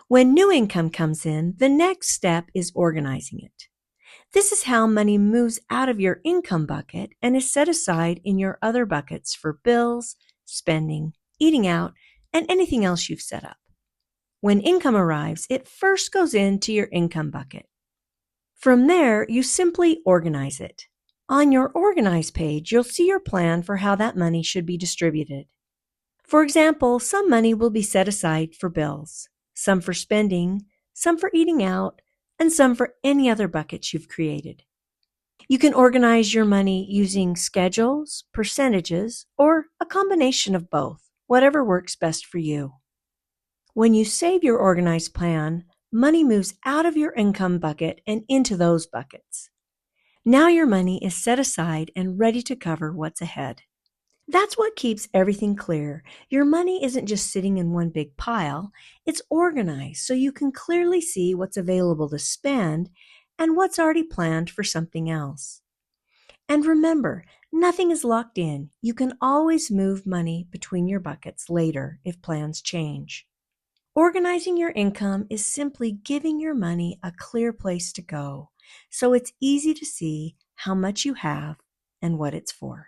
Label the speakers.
Speaker 1: When new income comes in, the next step is organizing it. This is how money moves out of your income bucket and is set aside in your other buckets for bills, spending, eating out, and anything else you've set up. When income arrives, it first goes into your income bucket. From there, you simply organize it. On your Organize page, you'll see your plan for how that money should be distributed. For example, some money will be set aside for bills, some for spending, some for eating out, and some for any other buckets you've created. You can organize your money using schedules, percentages, or a combination of both, whatever works best for you. When you save your organized plan, money moves out of your income bucket and into those buckets. Now your money is set aside and ready to cover what's ahead. That's what keeps everything clear. Your money isn't just sitting in one big pile, it's organized so you can clearly see what's available to spend and what's already planned for something else. And remember, nothing is locked in. You can always move money between your buckets later if plans change. Organizing your income is simply giving your money a clear place to go, so it's easy to see how much you have and what it's for.